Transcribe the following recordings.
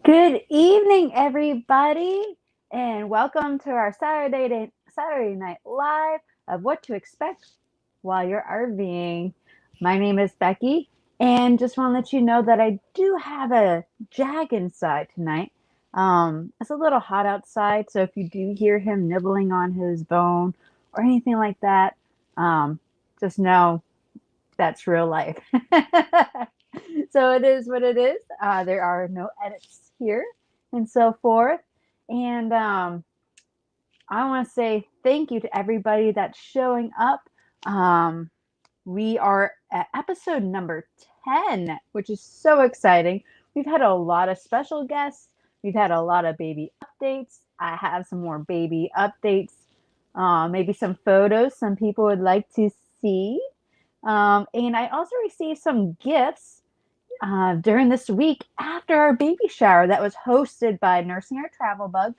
Good evening, everybody, and welcome to our Saturday Night Live of what to expect while you're RVing. My name is Becky, and just want to let you know that I do have a Jag inside tonight. It's a little hot outside, so if you do hear him nibbling on his bone or anything like that, just know that's real life. So it is what it is. There are no edits here and so forth. And I want to say thank you to everybody that's showing up. We are at episode number 10, which is so exciting. We've had a lot of special guests. We've had a lot of baby updates. I have some more baby updates, maybe some photos some people would like to see. And I also received some gifts during this week after our baby shower that was hosted by Nursing Our Travel Bug,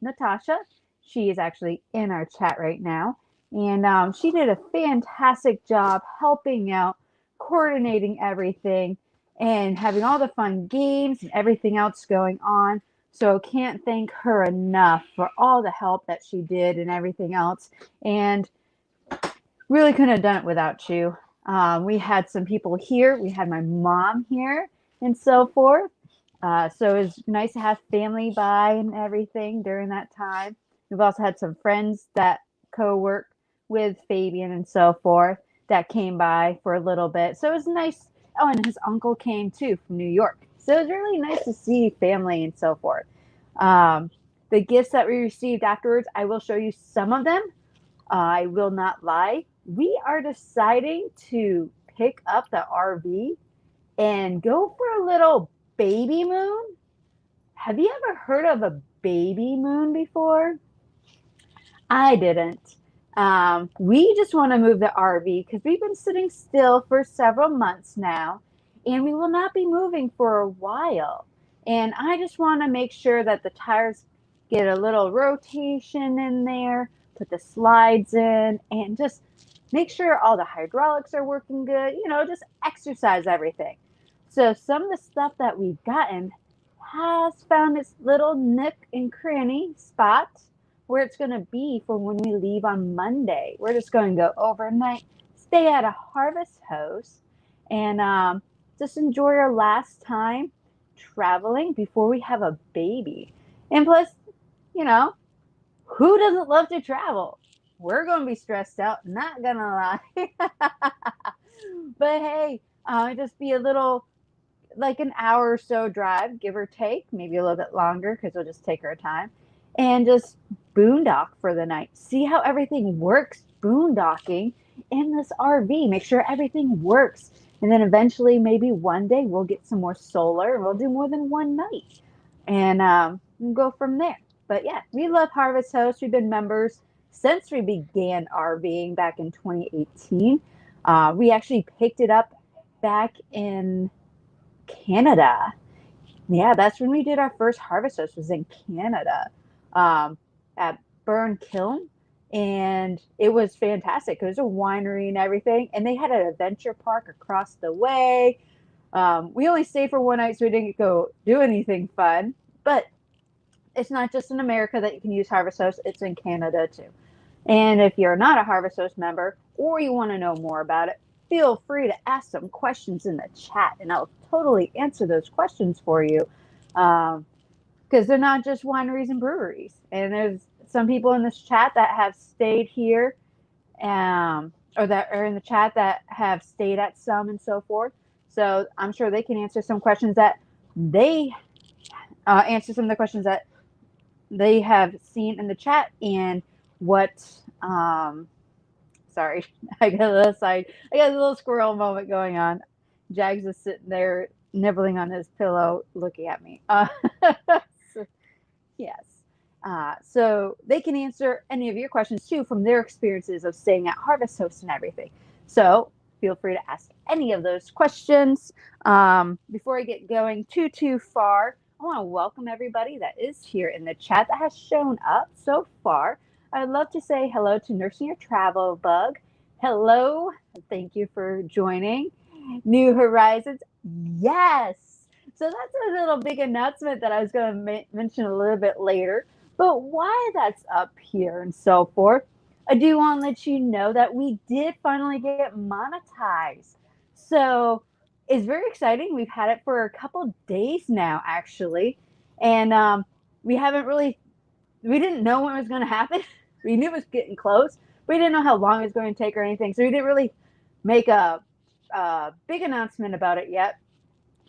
Natasha. She is actually in our chat right now. And she did a fantastic job helping out, coordinating everything, and having all the fun games and everything else going on. So can't thank her enough for all the help that she did and everything else. And really couldn't have done it without you. We had some people here. We had my mom here and so forth. So it was nice to have family by and everything during that time. We've also had some friends that co-work with Fabian and so forth that came by for a little bit. So it was nice. Oh, and his uncle came too from New York. So it was really nice to see family and so forth. The gifts that we received afterwards, I will show you some of them. I will not lie. We are deciding to pick up the RV and go for a little baby moon. Have you ever heard of a baby moon before? I didn't. We just want to move the RV because we've been sitting still for several months now, and we will not be moving for a while. And I just want to make sure that the tires get a little rotation in there, put the slides in, and just make sure all the hydraulics are working good, just exercise everything. So some of the stuff that we've gotten has found its little nook and cranny spot where it's going to be for when we leave on Monday. We're just going to go overnight, stay at a Harvest Host, and just enjoy our last time traveling before we have a baby. And plus, who doesn't love to travel? We're going to be stressed out, not going to lie. But hey, just be a little, like an hour or so drive, give or take, maybe a little bit longer because we'll just take our time, and just boondock for the night. See how everything works boondocking in this RV. Make sure everything works. And then eventually, maybe one day, we'll get some more solar and we'll do more than one night. And we'll go from there. But yeah, we love Harvest Host. We've been members since we began RVing back in 2018. We actually picked it up back in Canada. Yeah, that's when we did our first Harvest Host, was in Canada, at Burn Kiln. And it was fantastic. It was a winery and everything. And they had an adventure park across the way. We only stayed for one night, so we didn't go do anything fun. But it's not just in America that you can use Harvest Host. It's in Canada too. And if you're not a Harvest Host member or you want to know more about it, feel free to ask some questions in the chat, and I'll totally answer those questions for you. Because they're not just wineries and breweries. And there's some people in this chat that have stayed here, or that are in the chat that have stayed at some and so forth. So I'm sure they can answer some questions that they have seen in the chat, and what sorry, I got a little squirrel moment going on. Jags is sitting there nibbling on his pillow looking at me. So, yes. So they can answer any of your questions too from their experiences of staying at Harvest Host and everything. So feel free to ask any of those questions. Before I get going too far, I want to welcome everybody that is here in the chat that has shown up so far. I'd love to say hello to Nursing Your Travel Bug. Hello. Thank you for joining. New Horizons. Yes. So that's a little big announcement that I was going to mention a little bit later. But why that's up here and so forth, I do want to let you know that we did finally get monetized. So it's very exciting. We've had it for a couple days now, actually. And we haven't really, we didn't know when it was going to happen. We knew it was getting close. We didn't know how long it was going to take or anything. So we didn't really make a big announcement about it yet.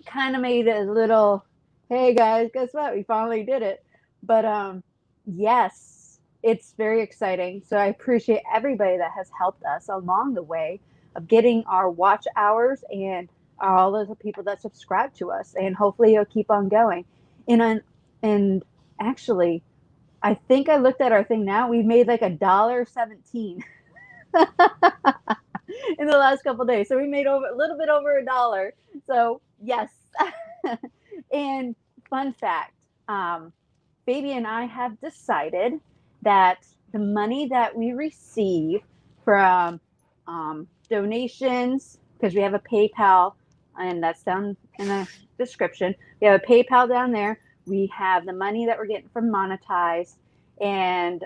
Kind of made a little, hey guys, guess what? We finally did it. But yes, it's very exciting. So I appreciate everybody that has helped us along the way of getting our watch hours and all of the people that subscribe to us. And hopefully it'll keep on going. And actually, I think I looked at our thing now. We've made like $1.17 in the last couple of days. So we made over a little bit over $1. So yes. And fun fact, Baby and I have decided that the money that we receive from donations, because we have a PayPal, and that's down in the description. We have a PayPal down there. We have the money that we're getting from Monetize, and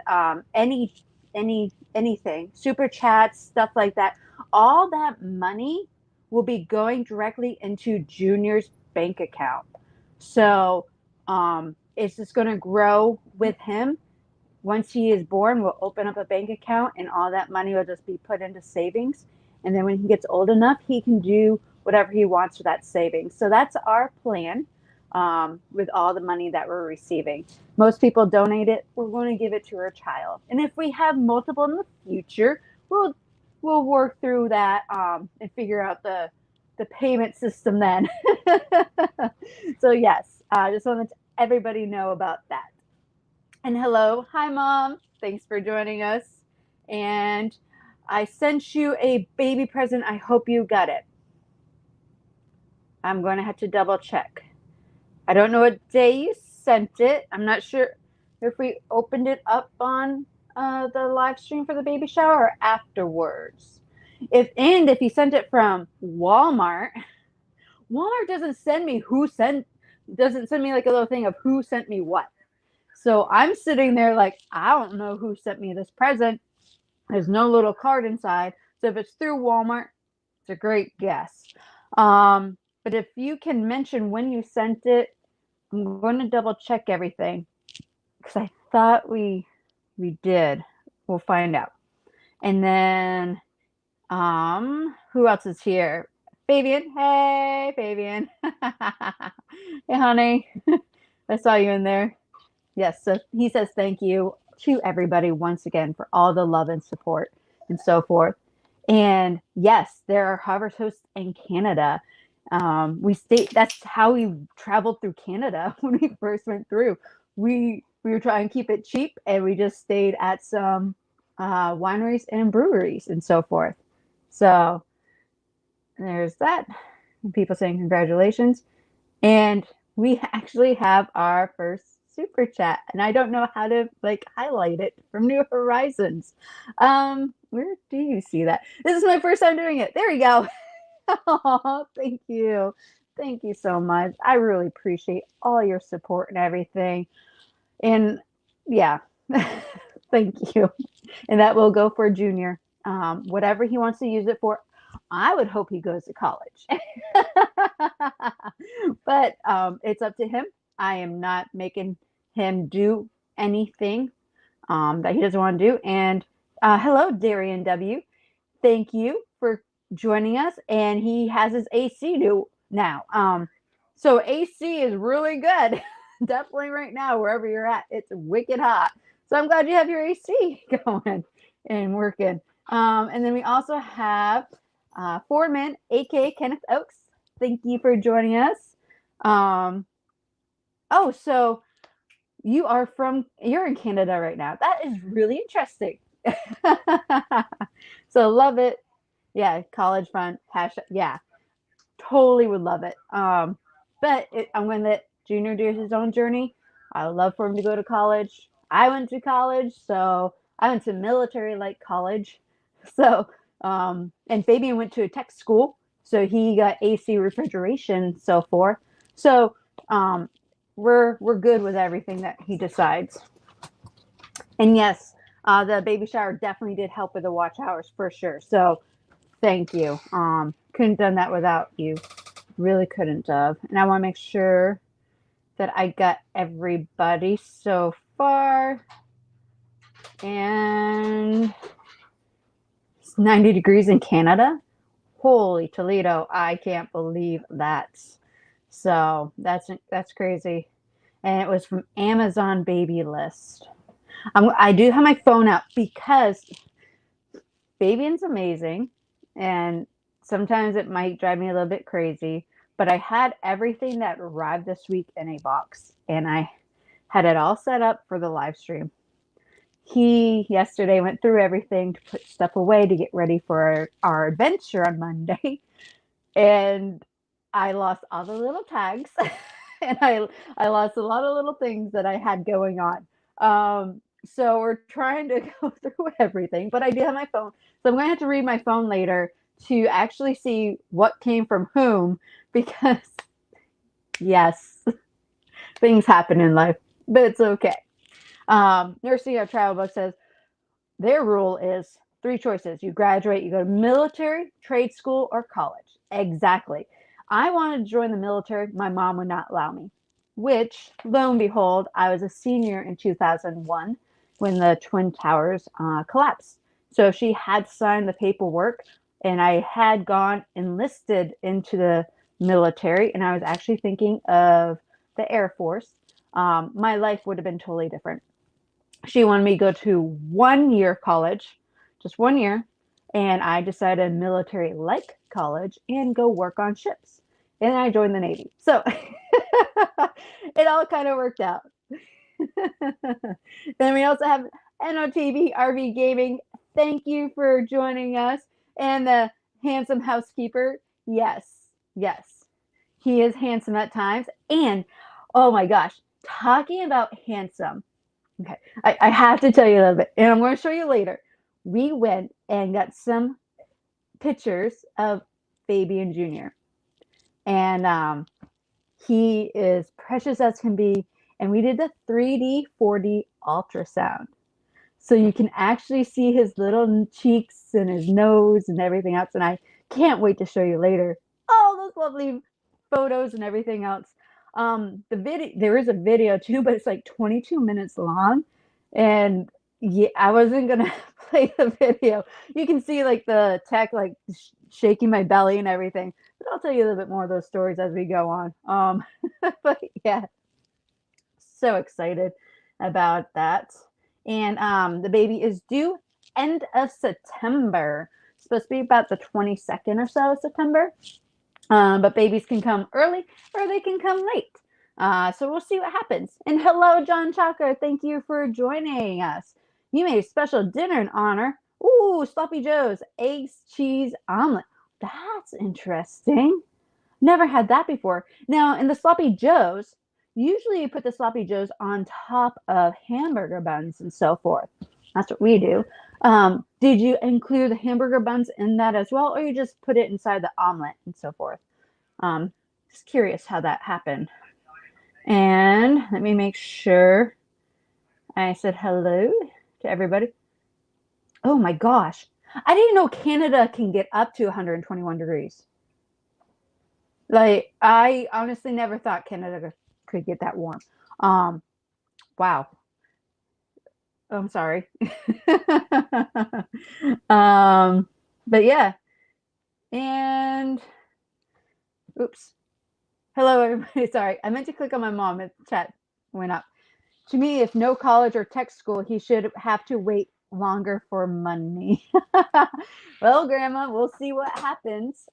anything, super chats, stuff like that. All that money will be going directly into Junior's bank account. So it's just going to grow with him. Once he is born, we'll open up a bank account, and all that money will just be put into savings. And then when he gets old enough, he can do whatever he wants with that savings. So that's our plan with all the money that we're receiving. Most people donate it. We're going to give it to our child. And if we have multiple in the future, we'll work through that and figure out the payment system then. So yes, I just want to let everybody know about that. And hello, hi Mom. Thanks for joining us. And I sent you a baby present. I hope you got it. I'm going to have to double check. I don't know what day you sent it. I'm not sure if we opened it up on the live stream for the baby shower or afterwards. If you sent it from Walmart doesn't send me doesn't send me like a little thing of who sent me what. So I'm sitting there like, I don't know who sent me this present. There's no little card inside. So if it's through Walmart, it's a great guess. But if you can mention when you sent it, I'm going to double check everything because I thought we did. We'll find out. And then who else is here? Fabian. Hey, Fabian. Hey, honey. I saw you in there. Yes, so he says thank you to everybody once again for all the love and support and so forth. And yes, there are harvest hosts in Canada. That's how we traveled through Canada when we first went through. We were trying to keep it cheap, and we just stayed at some wineries and breweries and so forth. So there's that. People saying congratulations. And we actually have our first super chat, and I don't know how to highlight it, from New Horizons. Where do you see that? This is my first time doing it. There you go. Oh, thank you. Thank you so much. I really appreciate all your support and everything. And yeah, thank you. And that will go for Junior. Whatever he wants to use it for, I would hope he goes to college. But it's up to him. I am not making him do anything that he doesn't want to do. And hello, Darian W. Thank you for joining us. And he has his AC now. So AC is really good. Definitely right now, wherever you're at, it's wicked hot. So I'm glad you have your AC going and working. And then we also have Foreman, aka Kenneth Oaks. Thank you for joining us. So you're in Canada right now. That is really interesting. So love it. Yeah, college fun. Yeah, totally would love it. But I'm going to let Junior do his own journey. I would love for him to go to college. I went to college, so I went to military-like college. So, and Fabian went to a tech school, so he got AC refrigeration and so forth. So we're good with everything that he decides. And yes, the baby shower definitely did help with the watch hours for sure. So thank you. Couldn't done that without you. Really couldn't have. And I want to make sure that I got everybody so far. And it's 90 degrees in Canada. Holy Toledo, I can't believe that. So that's crazy. And it was from Amazon Baby List. I do have my phone up because Fabian's amazing, and sometimes it might drive me a little bit crazy, but I had everything that arrived this week in a box, and I had it all set up for the live stream. He yesterday went through everything to put stuff away to get ready for our adventure on Monday, and I lost all the little tags, and I lost a lot of little things that I had going on. So we're trying to go through everything, but I do have my phone. So I'm going to have to read my phone later to actually see what came from whom, because yes, things happen in life, but it's okay. Nursing Our Travel Book says their rule is 3 choices. You graduate, you go to military, trade school, or college. Exactly. I wanted to join the military. My mom would not allow me, which, lo and behold, I was a senior in 2001 when the Twin Towers collapsed. So she had signed the paperwork, and I had gone enlisted into the military, and I was actually thinking of the Air Force. My life would have been totally different. She wanted me to go to 1 year college, just 1 year, and I decided military-like college and go work on ships. And I joined the Navy. So it all kind of worked out. Then we also have NOTV RV Gaming. Thank you for joining us. And the handsome housekeeper. Yes, yes. He is handsome at times. And oh my gosh, talking about handsome. Okay, I have to tell you a little bit, and I'm going to show you later. We went and got some pictures of Fabian Jr. And he is precious as can be. And we did the 3D, 4D ultrasound. So you can actually see his little cheeks and his nose and everything else. And I can't wait to show you later all those lovely photos and everything else. The video, there is a video too, but it's like 22 minutes long. And yeah, I wasn't going to play the video. You can see like the tech, like shaking my belly and everything. But I'll tell you a little bit more of those stories as we go on. But yeah, so excited about that. And the baby is due end of September. It's supposed to be about the 22nd or so of September. But babies can come early or they can come late. So we'll see what happens. And hello, John Chalker. Thank you for joining us. You made a special dinner in honor. Ooh, Sloppy Joe's eggs, cheese, omelet. That's interesting. Never had that before. Now, in the Sloppy Joe's, usually you put the Sloppy Joe's on top of hamburger buns and so forth. That's what we do. Did you include the hamburger buns in that as well, or you just put it inside the omelet and so forth? Just curious how that happened. And let me make sure I said hello to everybody. Oh my gosh. I didn't know Canada can get up to 121 degrees. Like, I honestly never thought Canada could get that warm. Wow. I'm sorry. But yeah. And oops. Hello, everybody. Sorry. I meant to click on my mom. The chat went up. To me, if no college or tech school, he should have to wait longer for money. Well, Grandma, we'll see what happens.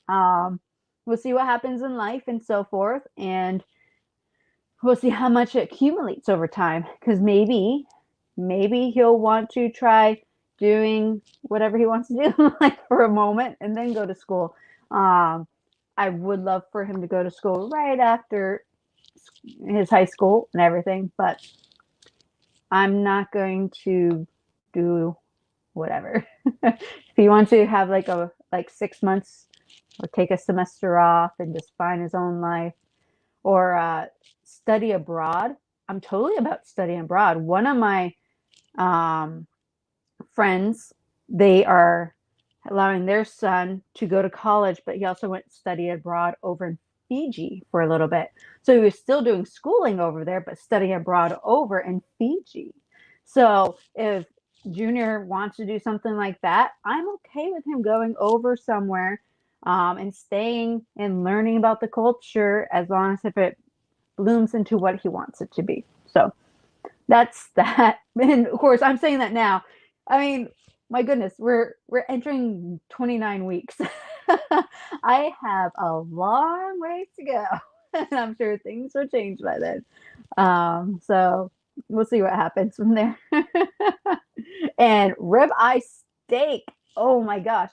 We'll see what happens in life and so forth. And we'll see how much it accumulates over time. Because maybe he'll want to try doing whatever he wants to do in life for a moment and then go to school. I would love for him to go to school right after his high school and everything, but I'm not going to do whatever. If he wants to have like 6 months or take a semester off and just find his own life, or study abroad. I'm totally about studying abroad. One of my friends, they are allowing their son to go to college, but he also went to study abroad over in Fiji for a little bit. So he was still doing schooling over there, but studying abroad over in Fiji. So if Junior wants to do something like that, I'm okay with him going over somewhere and staying and learning about the culture, as long as if it blooms into what he wants it to be. So that's that. And of course, I'm saying that now. I mean, my goodness, we're entering 29 weeks. I have a long ways to go, and I'm sure things will change by then. So we'll see what happens from there. And ribeye steak. Oh my gosh,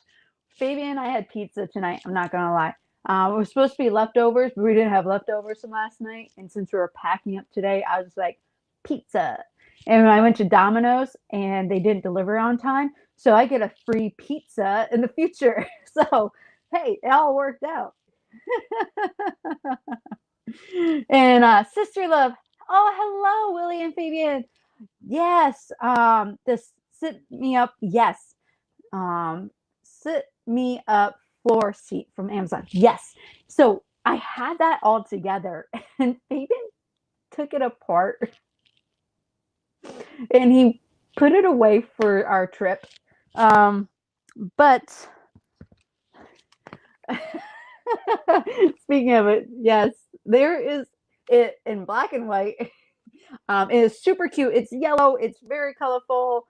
Fabian and I had pizza tonight. I'm not gonna lie. It was supposed to be leftovers, but we didn't have leftovers from last night. And since we were packing up today, I was like, pizza. And I went to Domino's and they didn't deliver on time. So I get a free pizza in the future. So, hey, it all worked out. And Sister Love. Oh, hello, Willie and Fabian. Yes. This sit me up. Yes. Sit me up floor seat from Amazon. Yes. So I had that all together and Fabian took it apart and he put it away for our trip. But speaking of it, yes, there is it in black and white. It is super cute. It's yellow. It's very colorful.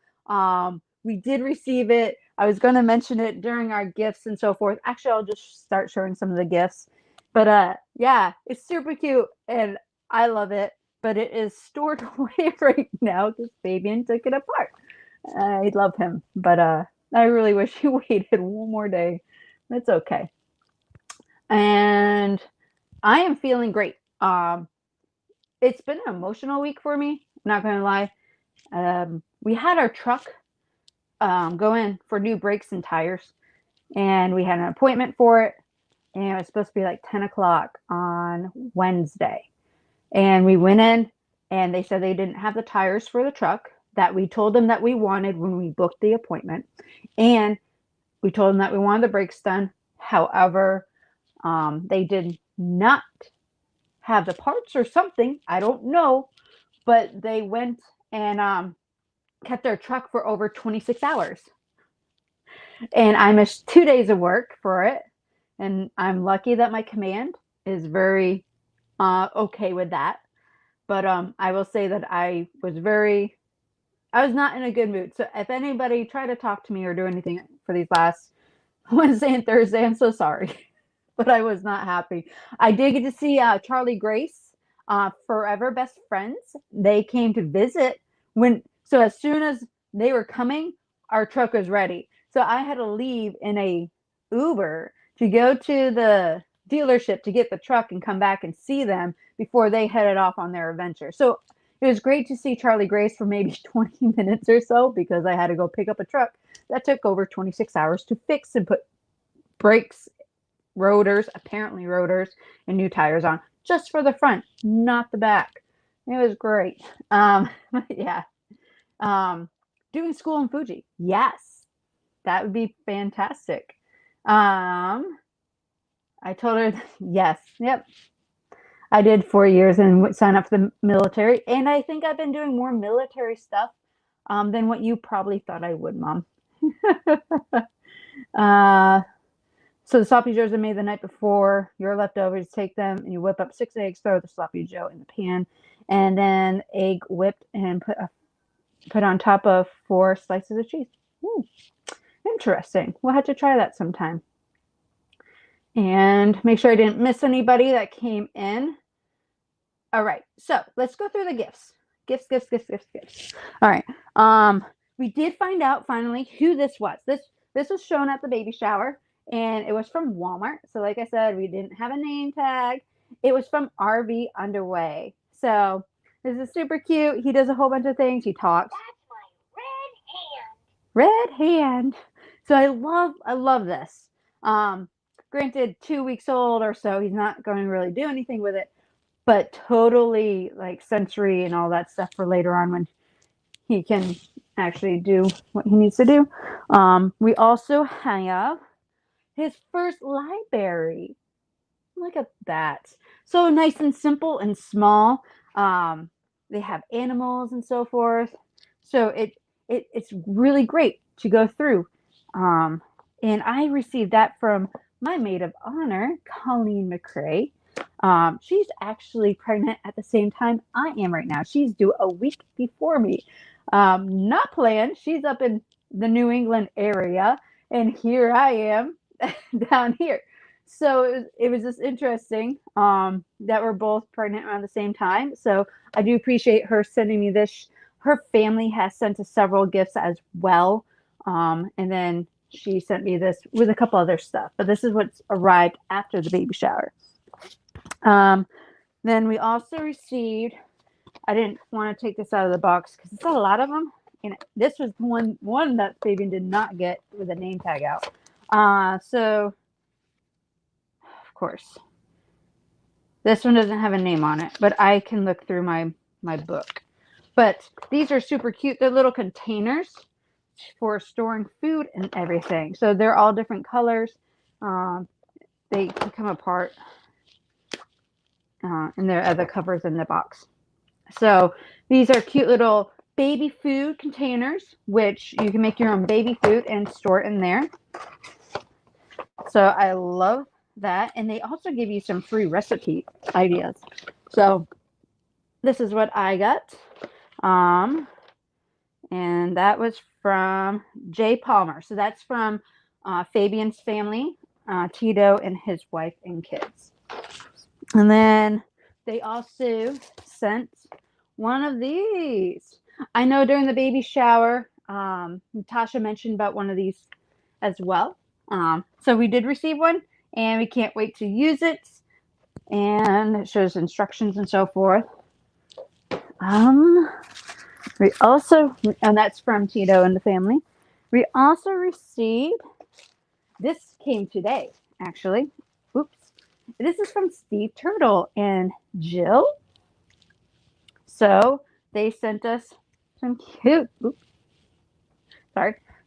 We did receive it. I was going to mention it during our gifts and so forth. Actually, I'll just start showing some of the gifts. But yeah, it's super cute and I love it. But it is stored away right now because Fabian took it apart. I love him, but I really wish he waited one more day. It's okay. And I am feeling great. It's been an emotional week for me. I'm not going to lie. We had our truck go in for new brakes and tires, and we had an appointment for it, and it was supposed to be like 10 o'clock on Wednesday. And we went in, and they said they didn't have the tires for the truck that we told them that we wanted when we booked the appointment. And we told them that we wanted the brakes done. However, they did not have the parts or something. I don't know. But they went and kept their truck for over 26 hours. And I missed 2 days of work for it. And I'm lucky that my command is very okay with that. But I will say that I was not in a good mood. So if anybody tried to talk to me or do anything for these last Wednesday and Thursday, I'm so sorry. But I was not happy. I did get to see Charlie Grace, Forever Best Friends. They came to visit so as soon as they were coming, our truck was ready. So I had to leave in a Uber to go to the dealership to get the truck and come back and see them before they headed off on their adventure. So it was great to see Charlie Grace for maybe 20 minutes or so because I had to go pick up a truck that took over 26 hours to fix and put brakes, apparently rotors, and new tires on just for the front, not the back. It was great. Yeah. Doing school in Fuji. Yes. That would be fantastic. I told her, yes. Yep. I did 4 years and signed up for the military. And I think I've been doing more military stuff than what you probably thought I would, Mom. So the sloppy joes are made the night before. Your leftovers, take them and you whip up 6 eggs, throw the sloppy joe in the pan, and then egg whipped and put on top of 4 slices of cheese. Ooh, interesting. We'll have to try that sometime. And make sure I didn't miss anybody that came in. All right, so let's go through the gifts. Gifts. All right. We did find out finally who this was. This was shown at the baby shower, and it was from Walmart. So like I said, we didn't have a name tag. It was from RV Underway. So this is super cute. He does a whole bunch of things. He talks. That's my red hand. Red hand. So I love this. Granted, 2 weeks old or so, he's not going to really do anything with it. but totally like sensory and all that stuff for later on when he can actually do what he needs to do. We also have his first library. Look at that. So nice and simple and small. They have animals and so forth. So it's really great to go through. And I received that from my maid of honor, Colleen McCrae. She's actually pregnant at the same time I am right now. She's due a week before me. Not planned. She's up in the New England area, and here I am down here. So it was just interesting that we're both pregnant around the same time. So I do appreciate her sending me this. Her family has sent us several gifts as well. And then she sent me this with a couple other stuff. But this is what's arrived after the baby shower. Then we also received, I didn't want to take this out of the box because it's a lot of them. And this was one that Fabian did not get with a name tag out. So of course, this one doesn't have a name on it, but I can look through my book. But these are super cute. They're little containers for storing food and everything. So they're all different colors. They can come apart, and there are other covers in the box. So these are cute little baby food containers, which you can make your own baby food and store it in there. So I love that. And they also give you some free recipe ideas. So this is what I got. And that was from Jay Palmer. So that's from Fabian's family, Tito and his wife and kids. And then they also sent one of these. I know during the baby shower, Natasha mentioned about one of these as well. So we did receive one, and we can't wait to use it. And it shows instructions and so forth. We also, and that's from Tito and the family. We also received, this came today, actually. Oops. This is from Steve Turtle and Jill. So they sent us some cute,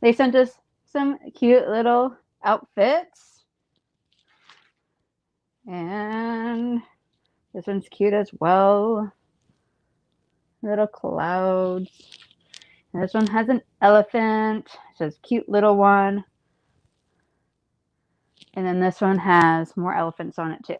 they sent us some cute little outfits. And this one's cute as well. Little clouds. And this one has an elephant. It says cute little one. And then this one has more elephants on it too.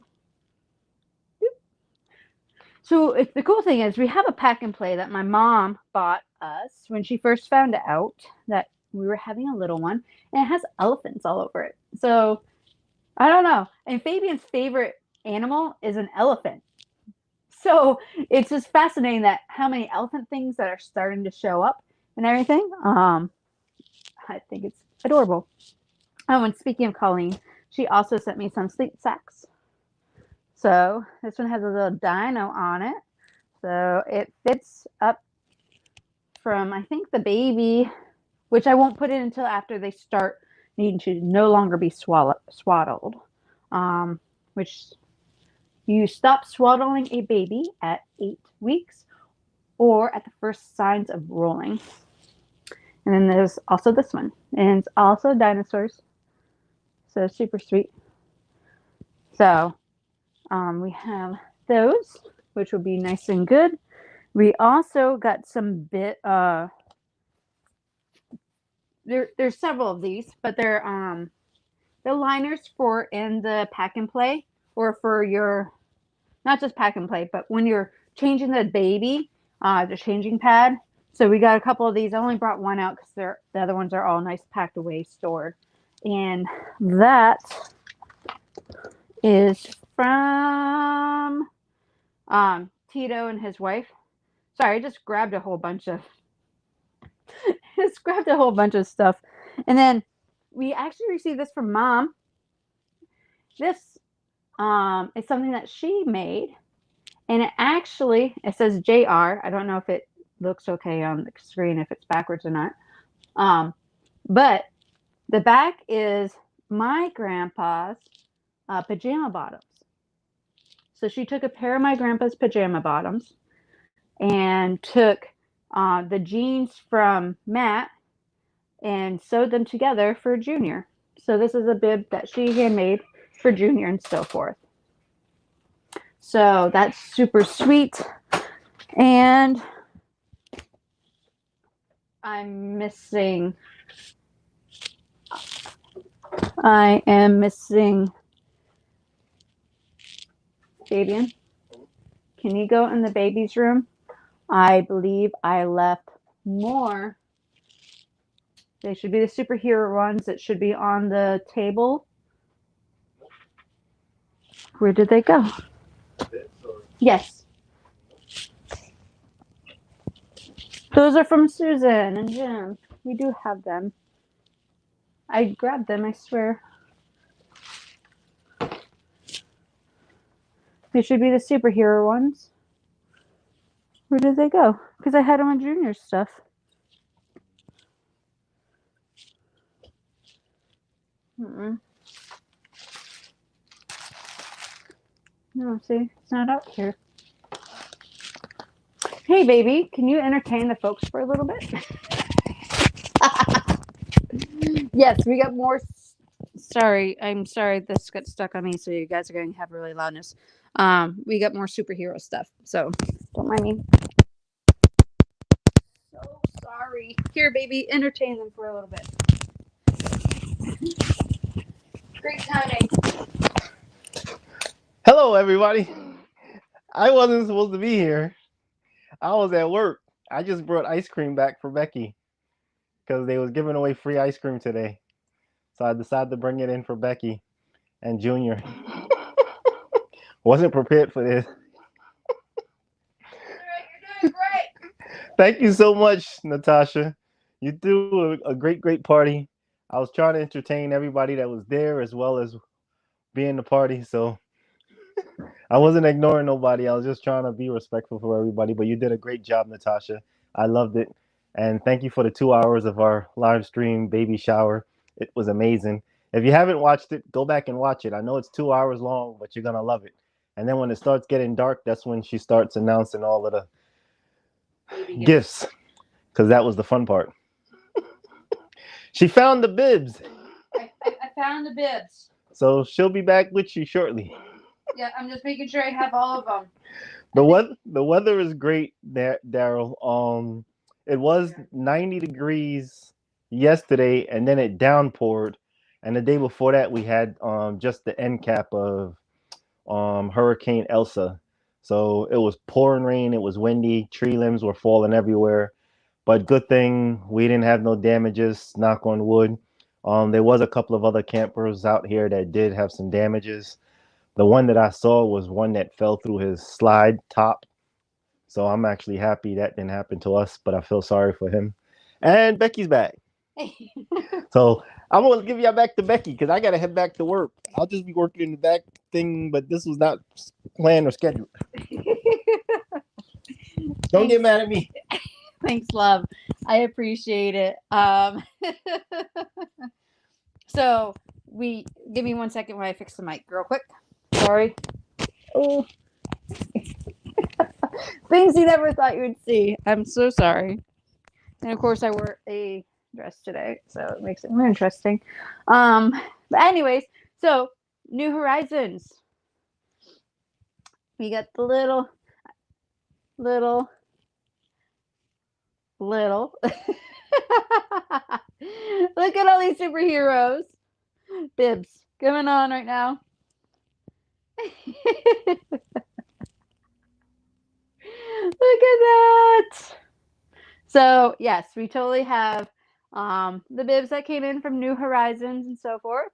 So the cool thing is we have a pack and play that my mom bought us when she first found out that we were having a little one, and it has elephants all over it. So I don't know. And Fabian's favorite animal is an elephant. So it's just fascinating that how many elephant things that are starting to show up and everything. I think it's adorable. Oh, and speaking of Colleen, she also sent me some sleep sacks. So this one has a little dino on it. So it fits up from, I think, the baby, which I won't put in until after they start needing to no longer be swaddled. Which you stop swaddling a baby at 8 weeks or at the first signs of rolling. And then there's also this one. And it's also dinosaurs. So super sweet. So we have those, which will be nice and good. We also got some there's several of these, but they're the liners for in the pack and play, or for your, not just pack and play, but when you're changing the baby, the changing pad. So we got a couple of these. I only brought one out because the other ones are all nice packed away, stored. And that is from Tito and his wife. Sorry, I just grabbed a whole bunch of stuff. And then we actually received this from Mom. This is something that she made, and it says JR. I don't know if it looks okay on the screen, if it's backwards or not. But the back is my grandpa's pajama bottoms. So she took a pair of my grandpa's pajama bottoms and took the jeans from Matt and sewed them together for Junior. So this is a bib that she handmade for Junior and so forth. So that's super sweet. And I am missing Fabian. Can you go in the baby's room? I believe I left more. They should be the superhero ones that should be on the table. Where did they go? Yes. Those are from Susan and Jim. We do have them. I grabbed them, I swear. They should be the superhero ones. Where did they go? Because I had them on Junior's stuff. No, see, it's not out here. Hey, baby, can you entertain the folks for a little bit? Yes, we got more. Sorry, I'm sorry this got stuck on me, so you guys are going to have really loudness. We got more superhero stuff, so don't mind me. So sorry. Here, baby, entertain them for a little bit. Great timing. Hello, everybody. I wasn't supposed to be here. I was at work. I just brought ice cream back for Becky because they was giving away free ice cream today. So I decided to bring it in for Becky and Junior. Wasn't prepared for this. You're doing great. Thank you so much, Natasha. You threw a great party. I was trying to entertain everybody that was there as well as be in the party. So I wasn't ignoring nobody. I was just trying to be respectful for everybody. But you did a great job, Natasha. I loved it. And thank you for the 2 hours of our live stream baby shower. It was amazing. If you haven't watched it, go back and watch it. I know it's 2 hours long, but you're going to love it. And then when it starts getting dark, that's when she starts announcing all of the gifts. Because that was the fun part. She found the bibs. I found the bibs. So she'll be back with you shortly. Yeah, I'm just making sure I have all of them. The weather is great, Daryl. It was 90 degrees yesterday, and then it downpoured. And the day before that, we had just the end cap of Hurricane Elsa. So it was pouring rain. It was windy. Tree limbs were falling everywhere. But good thing we didn't have no damages. Knock on wood. There was a couple of other campers out here that did have some damages. The one that I saw was one that fell through his slide top. So I'm actually happy that didn't happen to us, but I feel sorry for him. And Becky's back. So I'm going to give y'all back to Becky because I got to head back to work. I'll just be working in the back thing, but this was not planned or scheduled. Don't get mad at me. Thanks, love. I appreciate it. So give me 1 second while I fix the mic real quick. Sorry. Oh. Things you never thought you would see. I'm so sorry. And of course I wore a dress today, so it makes it more interesting. But anyways, so New Horizons. We got the little Look at all these superheroes. Bibs going on right now. Look at that. So yes, we totally have the bibs that came in from New Horizons and so forth.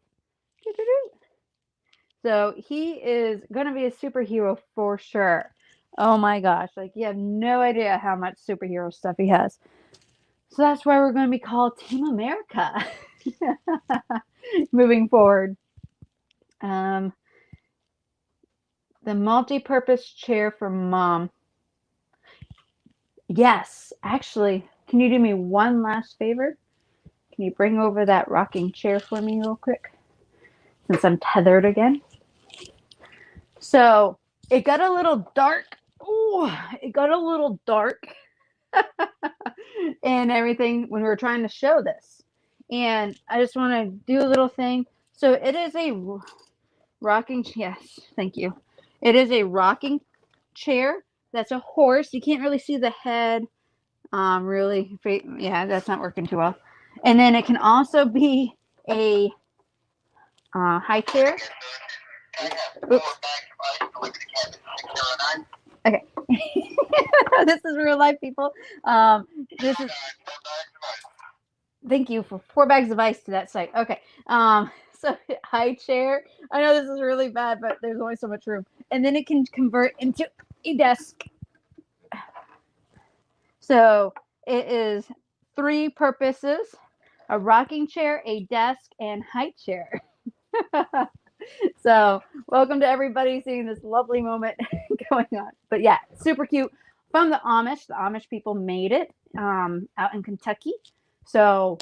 So he is going to be a superhero for sure. Oh my gosh, like you have no idea how much superhero stuff he has. So that's why we're going to be called Team America moving forward. The multi-purpose chair for mom. Yes, actually, can you do me one last favor? Can you bring over that rocking chair for me real quick? Since I'm tethered again. So it got a little dark. Oh, it got a little dark and everything when we were trying to show this. And I just want to do a little thing. So it is a rocking, yes, thank you. It is a rocking chair. That's a horse. You can't really see the head. Really, yeah, that's not working too well. And then it can also be a high chair. Oops. Okay. This is real life, people. This is. Thank you for 4 bags of ice to that site. Okay. So high chair. I know this is really bad, but there's only so much room. And then it can convert into a desk. So it is 3 purposes: a rocking chair, a desk, and high chair. So welcome to everybody seeing this lovely moment going on. But yeah, super cute. From the Amish. The Amish people made it out in Kentucky. So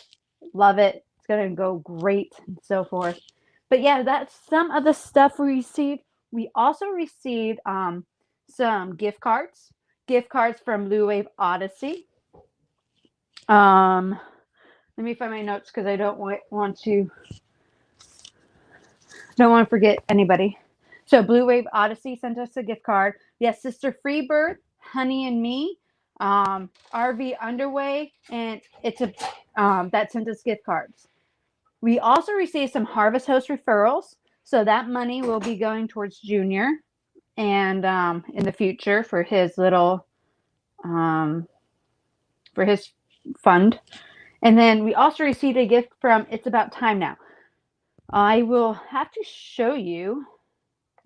love it. It's going to go great and so forth. But yeah, that's some of the stuff we received. We also received some gift cards. Gift cards from Blue Wave Odyssey. Let me find my notes because I don't want to forget anybody. So Blue Wave Odyssey sent us a gift card. Yes, Sister Freebird, Honey and Me, RV Underway, and it's a that sent us gift cards. We also received some Harvest Host referrals, so that money will be going towards Junior, and in the future for his little for his fund. And then we also received a gift from It's About Time Now. I will have to show you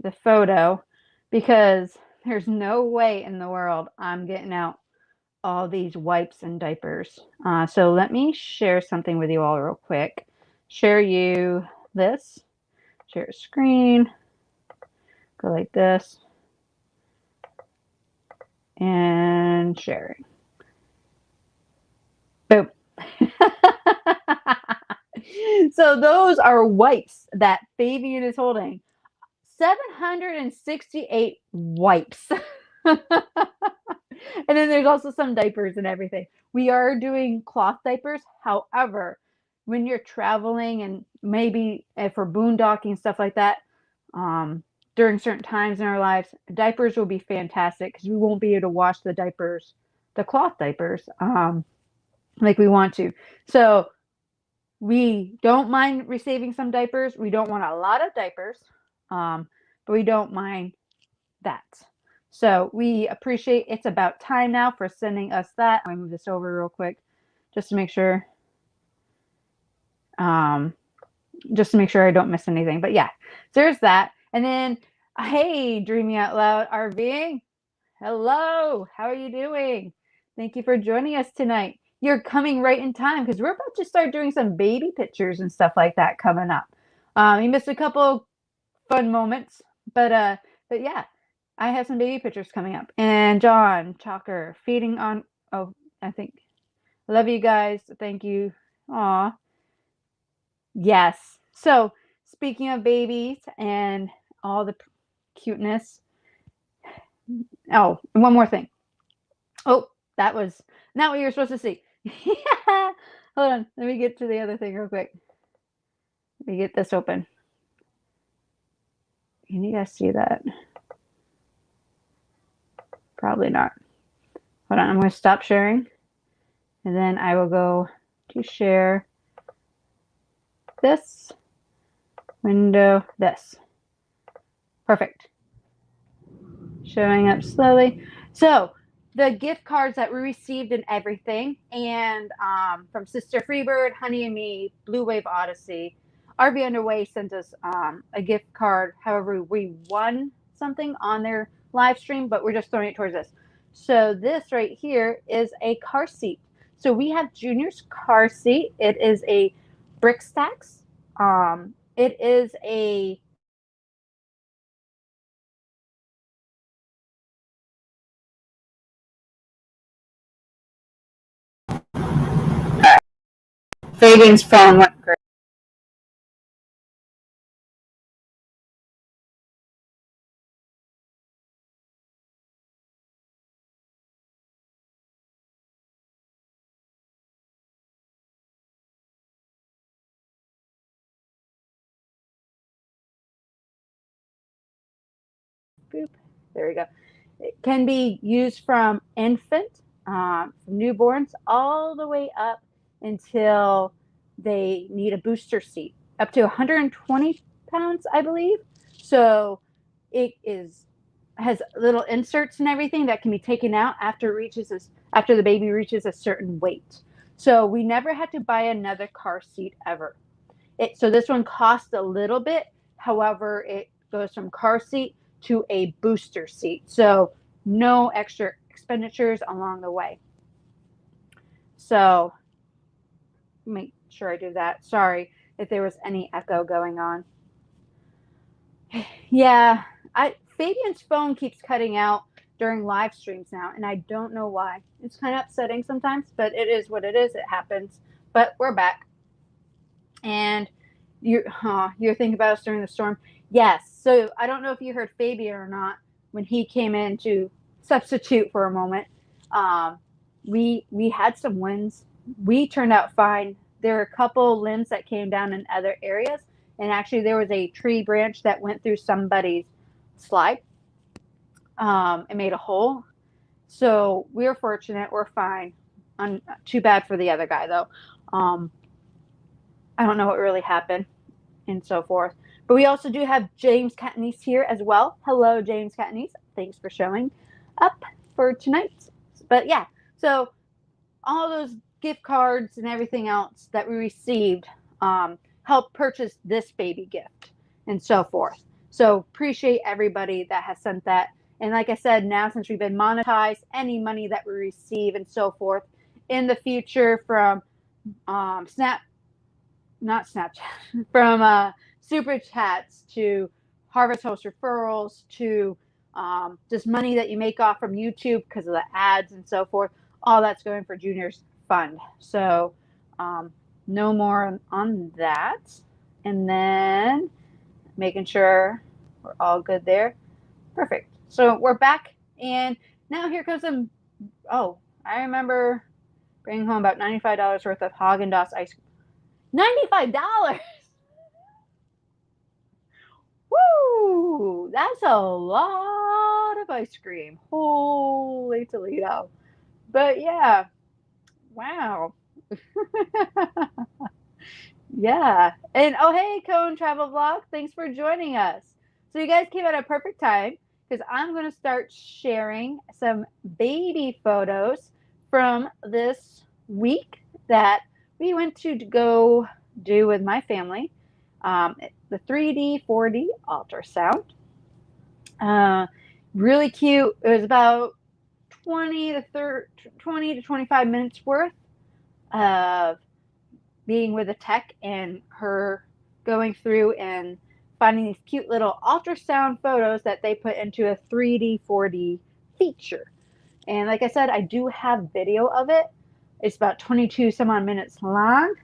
the photo because there's no way in the world I'm getting out all these wipes and diapers. So let me share something with you all real quick. Share you this. Share screen. Go like this. And sharing. Boom. So those are wipes that Fabian is holding. 768 wipes. And then there's also some diapers and everything. We are doing cloth diapers. However, when you're traveling and maybe for boondocking, stuff like that, during certain times in our lives, diapers will be fantastic because we won't be able to wash the diapers, the cloth diapers, like we want to. So we don't mind receiving some diapers. We don't want a lot of diapers, but we don't mind that. So we appreciate It's About Time Now for sending us that. Let me move this over real quick just to make sure. Just to make sure I don't miss anything. But yeah, so there's that. And then, hey, Dreaming Out Loud RVing. Hello, how are you doing? Thank you for joining us tonight. You're coming right in time because we're about to start doing some baby pictures and stuff like that coming up. You missed a couple fun moments, but yeah, I have some baby pictures coming up. And John Chalker feeding on. Oh, I think. Love you guys. Thank you. Aw. Yes. So speaking of babies and all the cuteness. Oh, and one more thing. Oh, that was not what you were supposed to see. Hold on. Let me get to the other thing real quick. Let me get this open. Can you guys see that? Probably not. Hold on. I'm going to stop sharing. And then I will go to share this window, this. Perfect. Showing up slowly. So the gift cards that we received and everything, and from Sister Freebird, Honey and Me, Blue Wave Odyssey, RV Underway sent us a gift card. However, we won something on their live stream, but we're just throwing it towards us. So this right here is a car seat. So we have Junior's car seat. It is a Brick Stacks. It is a Fabian's phone went great. Boop. There we go. It can be used from infant, newborns, all the way up until they need a booster seat, up to 120 pounds, I believe. So it has little inserts and everything that can be taken out after the baby reaches a certain weight. So we never had to buy another car seat ever. So this one costs a little bit. However, it goes from car seat to a booster seat. So no extra expenditures along the way. So make sure I do that. Sorry if there was any echo going on. Yeah, Fabian's phone keeps cutting out during live streams now, and I don't know why. It's kind of upsetting sometimes, but it is what it is. It happens. But we're back. And you're thinking about us during the storm. Yes. So I don't know if you heard Fabian or not when he came in to substitute for a moment. We had some winds. We turned out fine. There were a couple limbs that came down in other areas, and actually there was a tree branch that went through somebody's slide. It made a hole. So we were fortunate. We're fine. Too bad for the other guy though. I don't know what really happened and so forth. But we also do have James Catnese here as well. Hello, James Catnese. Thanks for showing up for tonight. But yeah, so all those gift cards and everything else that we received helped purchase this baby gift and so forth. So appreciate everybody that has sent that. And like I said, now since we've been monetized, any money that we receive and so forth in the future from from super chats to Harvest Host referrals to just money that you make off from YouTube because of the ads and so forth, all that's going for Junior's fund. So no more on that. And then making sure we're all good there. Perfect. So we're back, and now here comes some. Oh, I remember bringing home about $95 worth of Haagen-Dazs ice cream. $95. Woo! That's a lot of ice cream. Holy Toledo. But yeah. Wow. Yeah. And oh, hey, Cone Travel Vlog. Thanks for joining us. So you guys came at a perfect time because I'm going to start sharing some baby photos from this week that we went to go do with my family. The 3D, 4D ultrasound. Really cute. It was about 20 to 25 minutes worth of being with a tech and her going through and finding these cute little ultrasound photos that they put into a 3D, 4D feature. And like I said, I do have video of it. It's about 22 some odd minutes long,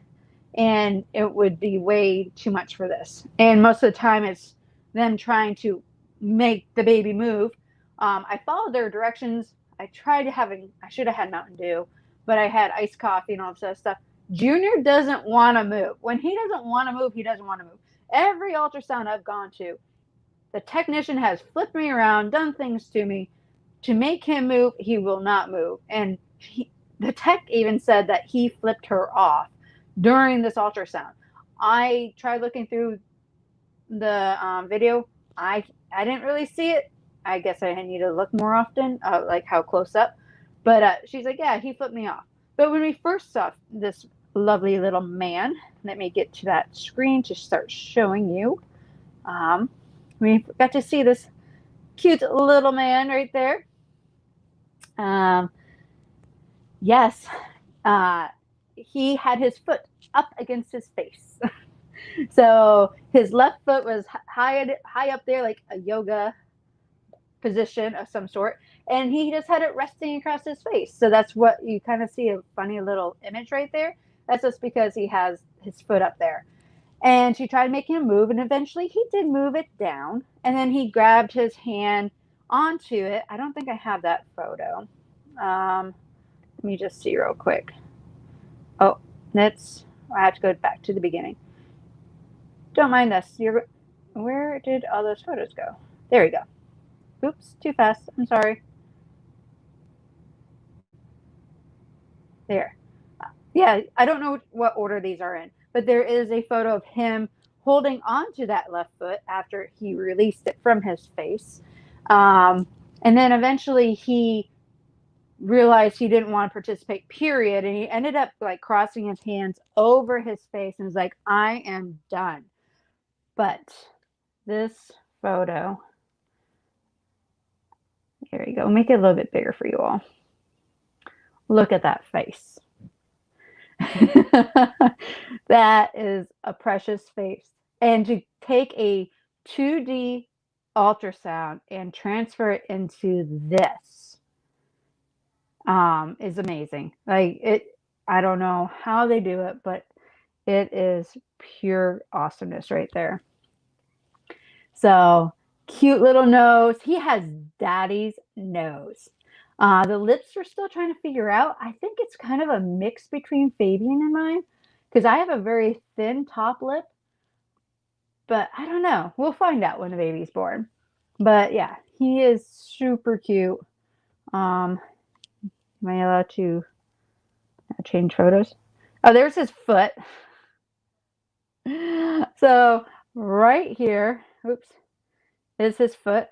and it would be way too much for this. And most of the time it's them trying to make the baby move. I followed their directions. I should have had Mountain Dew, but I had iced coffee and all this other stuff. Junior doesn't want to move. When he doesn't want to move, he doesn't want to move. Every ultrasound I've gone to, the technician has flipped me around, done things to me to make him move. He will not move. And the tech even said that he flipped her off during this ultrasound. I tried looking through the video. I didn't really see it. I guess I need to look more often, like how close up. But she's like, yeah, he flipped me off. But when we first saw this lovely little man, let me get to that screen to start showing you. We got to see this cute little man right there. Yes, he had his foot up against his face. So his left foot was high up there, like a yoga position of some sort, and he just had it resting across his face. So that's what you kind of see, a funny little image right there. That's just because he has his foot up there. And she tried making him move, and eventually he did move it down, and then he grabbed his hand onto it. I don't think I have that photo. Let me just see real quick. Oh, I have to go back to the beginning. Don't mind this. Where did all those photos go? There we go. Oops, too fast. I'm sorry. There. Yeah, I don't know what order these are in, but there is a photo of him holding onto that left foot after he released it from his face. And then eventually he realized he didn't want to participate, period. And he ended up like crossing his hands over his face and was like, I am done. But this photo, here you go. Make it a little bit bigger for you all. Look at that face. That is a precious face. And to take a 2D ultrasound and transfer it into this is amazing. Like it, I don't know how they do it, but it is pure awesomeness right there. So cute little nose. He has daddy's nose. The lips we're still trying to figure out. I think it's kind of a mix between Fabian and mine because I have a very thin top lip, but I don't know. We'll find out when the baby's born. But yeah, he is super cute. Am I allowed to change photos? Oh, there's his foot. So right here, oops, is his foot.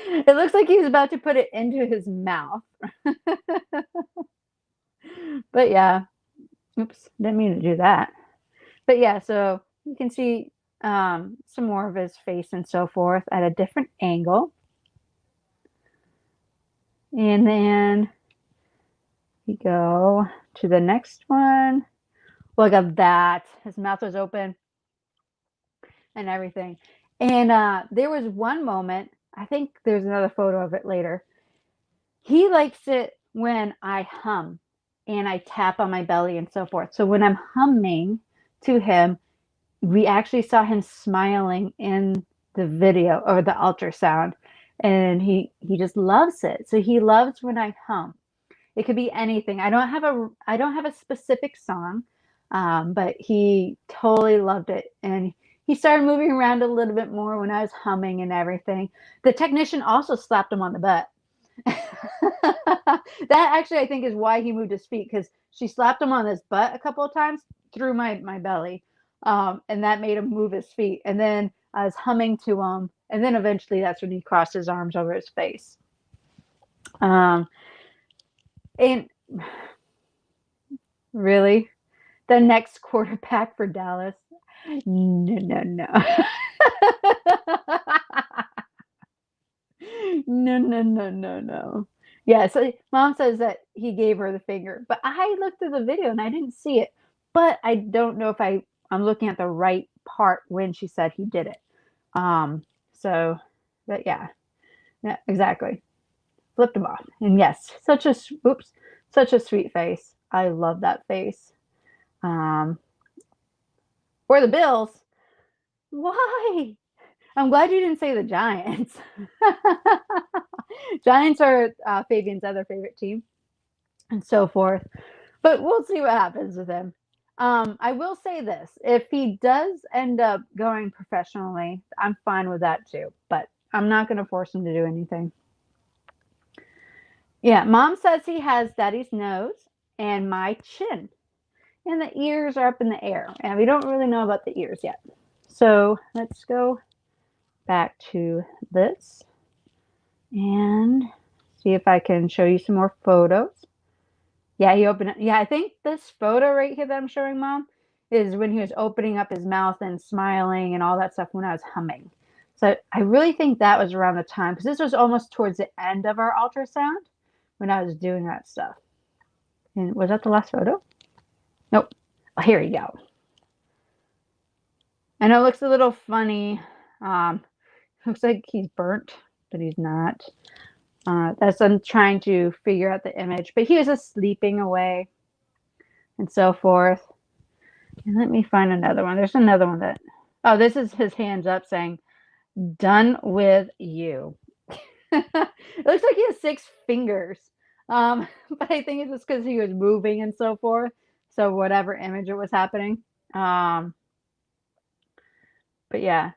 It looks like he's about to put it into his mouth. But yeah, oops, didn't mean to do that. But yeah, so you can see some more of his face and so forth at a different angle. And then we go to the next one. Look at that. His mouth was open and everything. And there was one moment, I think there's another photo of it later. He likes it when I hum and I tap on my belly and so forth. So when I'm humming to him, we actually saw him smiling in the video or the ultrasound, and he just loves it. So he loves when I hum. It could be anything. I don't have a specific song, but he totally loved it, and he started moving around a little bit more when I was humming and everything. The technician also slapped him on the butt. That actually I think is why he moved his feet, because she slapped him on his butt a couple of times through my belly, and that made him move his feet. And then I was humming to him, and then eventually that's when he crossed his arms over his face. And really, the next quarterback for Dallas? No. No. Yeah, so mom says that he gave her the finger, but I looked through the video and I didn't see it. But I don't know if I'm looking at the right part when she said he did it. So, but yeah, exactly. Flipped him off. And yes, such a sweet face. I love that face. Or the Bills. Why? I'm glad you didn't say the Giants. Giants are Fabian's other favorite team, and so forth. But we'll see what happens with him. I will say this: if he does end up going professionally, I'm fine with that too. But I'm not going to force him to do anything. Yeah, mom says he has daddy's nose and my chin, and the ears are up in the air, and we don't really know about the ears yet. So let's go back to this and see if I can show you some more photos. Yeah, he opened it. Yeah, I think this photo right here that I'm showing mom is when he was opening up his mouth and smiling and all that stuff when I was humming. So I really think that was around the time, because this was almost towards the end of our ultrasound when I was doing that stuff. And was that the last photo? Nope. Oh, here we go. I know it looks a little funny. Looks like he's burnt, but he's not. That's I'm trying to figure out the image, but he was just sleeping away and so forth. And let me find another one. There's another one that, oh, this is his hands up saying, done with you. It looks like he has 6 fingers. But I think it's just because he was moving and so forth. So whatever image it was happening. But yeah,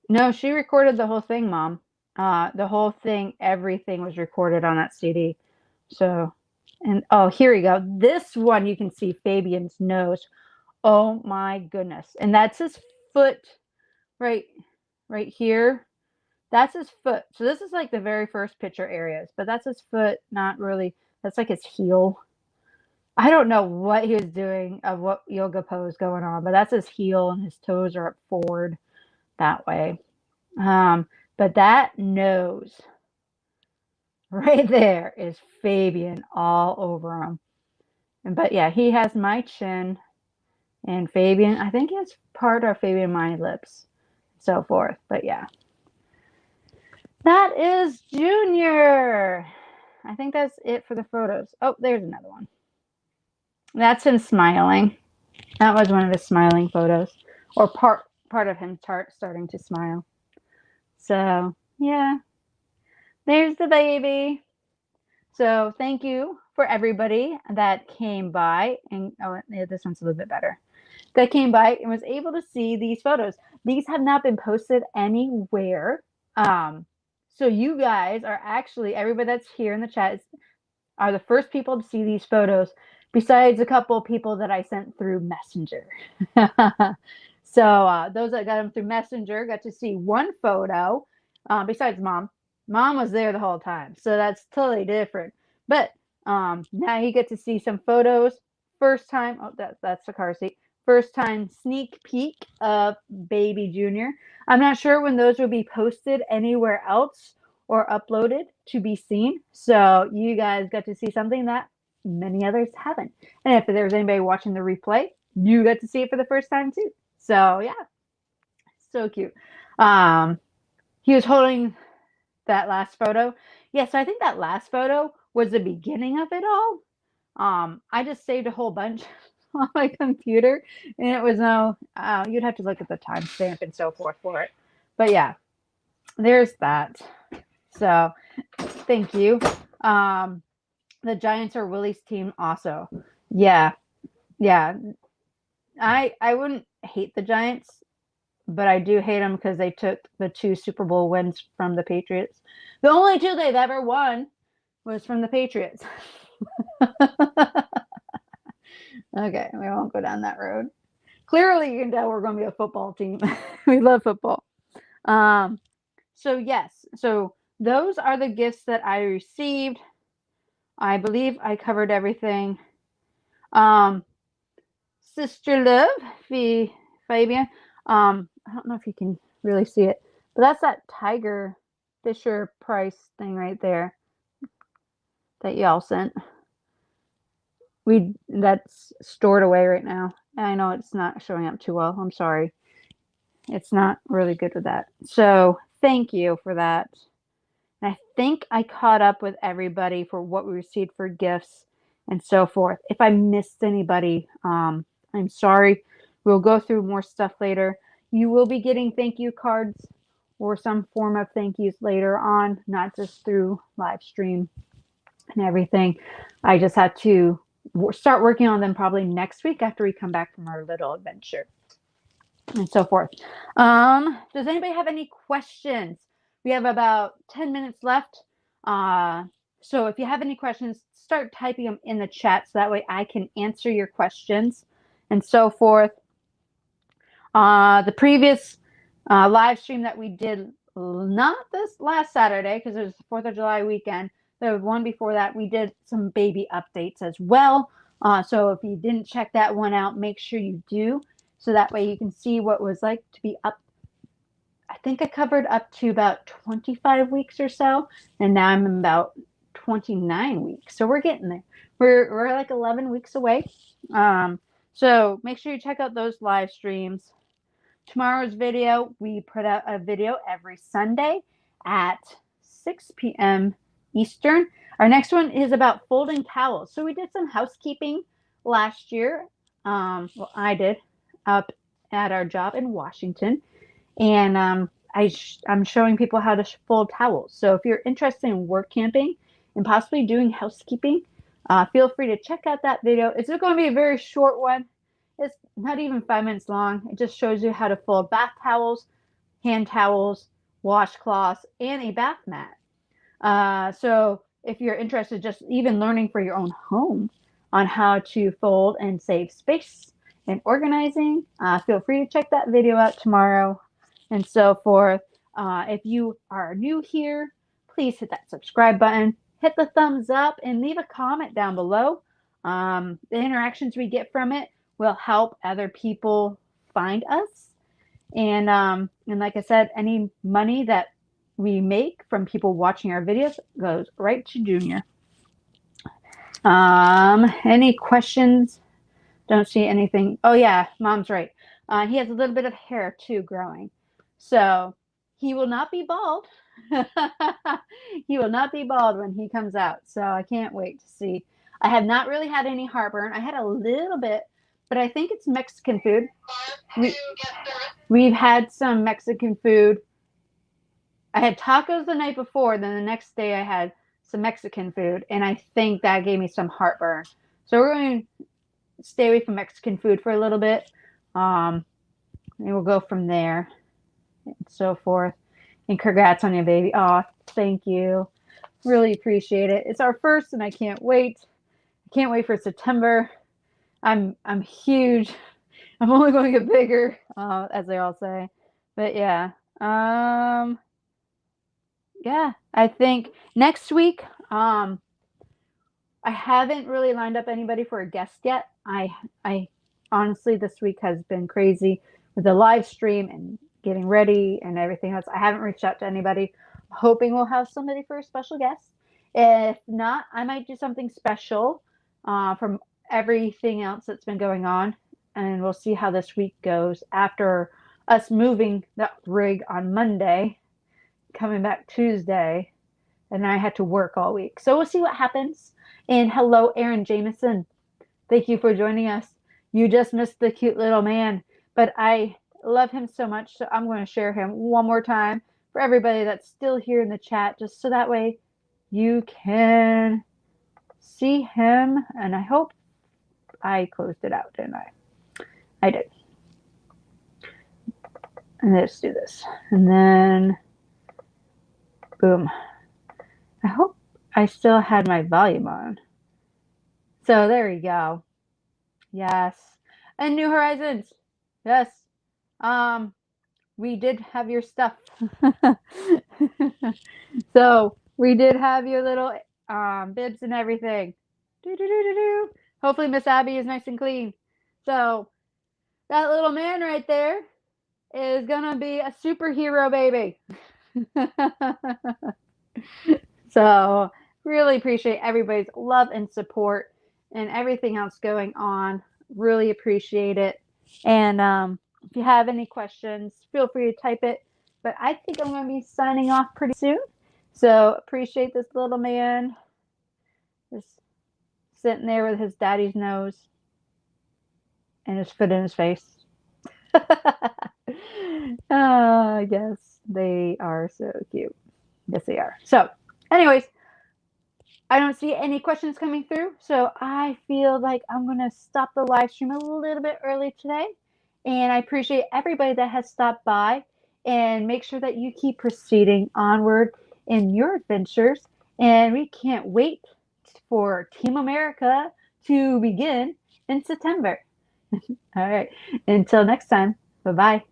No, she recorded the whole thing, Mom. The whole thing, everything was recorded on that CD. So, and oh, here we go. This one you can see Fabian's nose. Oh my goodness. And that's his foot right right here. That's his foot. So this is like the very first picture areas, but that's his foot, not really. That's like his heel. I don't know what he was doing of what yoga pose going on, but that's his heel and his toes are up forward that way. Um, but that nose right there is Fabian all over him. But yeah, he has my chin and Fabian. I think it's part of Fabian my lips, so forth. But yeah, that is Junior. I think that's it for the photos. Oh, there's another one. That's him smiling. That was one of his smiling photos, or part of him starting to smile. So yeah, there's the baby. So thank you for everybody that came by, and oh, yeah, this one's a little bit better. That came by and was able to see these photos. These have not been posted anywhere. So you guys are actually, everybody that's here in the chat are the first people to see these photos, besides a couple of people that I sent through Messenger. So those that got them through Messenger got to see one photo, besides Mom. Mom was there the whole time, so that's totally different. But now you get to see some photos. First time, oh, that's the car seat. First time sneak peek of Baby Junior. I'm not sure when those will be posted anywhere else or uploaded to be seen. So you guys got to see something that many others haven't. And if there's anybody watching the replay, you got to see it for the first time too. So yeah, so cute. He was holding that last photo. Yeah, so I think that last photo was the beginning of it all. I just saved a whole bunch on my computer, and it was no. You'd have to look at the timestamp and so forth for it. But yeah, there's that. So thank you. The Giants are Willie's team also. Yeah. Yeah. I wouldn't hate the Giants, but I do hate them because they took the 2 Super Bowl wins from the Patriots. The only 2 they've ever won was from the Patriots. Okay, we won't go down that road. Clearly, you can tell we're going to be a football team. We love football. So yes, so those are the gifts that I received. I believe I covered everything. Sister Love, Fabian. I don't know if you can really see it, but that's that Tiger Fisher Price thing right there that y'all sent. That's stored away right now. And I know it's not showing up too well. I'm sorry. It's not really good with that. So thank you for that. And I think I caught up with everybody for what we received for gifts and so forth. If I missed anybody, I'm sorry. We'll go through more stuff later. You will be getting thank you cards or some form of thank yous later on, not just through live stream and everything. I just had to start working on them probably next week after we come back from our little adventure and so forth. Does anybody have any questions? We have about 10 minutes left. So if you have any questions, start typing them in the chat so that way I can answer your questions and so forth. The previous live stream that we did, not this last Saturday because it was the 4th of July weekend, the one before that, we did some baby updates as well. So if you didn't check that one out, make sure you do. So that way you can see what it was like to be up. I think I covered up to about 25 weeks or so. And now I'm about 29 weeks. So we're getting there. We're like 11 weeks away. So make sure you check out those live streams. Tomorrow's video, we put out a video every Sunday at 6 p.m. Eastern. Our next one is about folding towels. So we did some housekeeping last year. Well, I did up at our job in Washington. And I'm showing people how to fold towels. So if you're interested in work camping and possibly doing housekeeping, feel free to check out that video. It's going to be a very short one. It's not even 5 minutes long. It just shows you how to fold bath towels, hand towels, washcloths, and a bath mat. So if you're interested just even learning for your own home on how to fold and save space and organizing, feel free to check that video out tomorrow and so forth. If you are new here, please hit that subscribe button, hit the thumbs up, and leave a comment down below. The interactions we get from it will help other people find us. And like I said, any money that we make from people watching our videos goes right to Junior. Any questions? Don't see anything. Oh yeah, Mom's right. He has a little bit of hair too growing. So he will not be bald. He will not be bald when he comes out. So I can't wait to see. I have not really had any heartburn. I had a little bit, but I think it's Mexican food. We've had some Mexican food. I had tacos the night before, then the next day I had some Mexican food, and I think that gave me some heartburn. So we're going to stay away from Mexican food for a little bit, and we'll go from there and so forth. And congrats on your baby. Oh, thank you. Really appreciate it. It's our first, and I can't wait. I can't wait for September. I'm huge. I'm only going to get bigger, as they all say. But yeah. Yeah, I think next week, I haven't really lined up anybody for a guest yet. I honestly, this week has been crazy with the live stream and getting ready and everything else. I haven't reached out to anybody. Hoping we'll have somebody for a special guest. If not, I might do something special from everything else that's been going on. And we'll see how this week goes after us moving that rig on Monday, coming back Tuesday, and I had to work all week. So we'll see what happens. And hello, Aaron Jameson. Thank you for joining us. You just missed the cute little man, but I love him so much, so I'm going to share him one more time for everybody that's still here in the chat, just so that way you can see him. And I hope I closed it out, didn't I? I did. And let's do this. And then, boom. I hope I still had my volume on. So there we go. Yes. And New Horizons. Yes. We did have your stuff. So we did have your little bibs and everything. Hopefully Miss Abby is nice and clean. So that little man right there is gonna be a superhero baby. So really appreciate everybody's love and support and everything else going on. Really appreciate it. And if you have any questions, feel free to type it. But I think I'm going to be signing off pretty soon. So appreciate this little man just sitting there with his daddy's nose and his foot in his face. Yes, they are so cute. Yes, they are. So anyways, I don't see any questions coming through. So I feel like I'm going to stop the live stream a little bit early today. And I appreciate everybody that has stopped by, and make sure that you keep proceeding onward in your adventures. And we can't wait for Team America to begin in September. All right. Until next time. Bye-bye.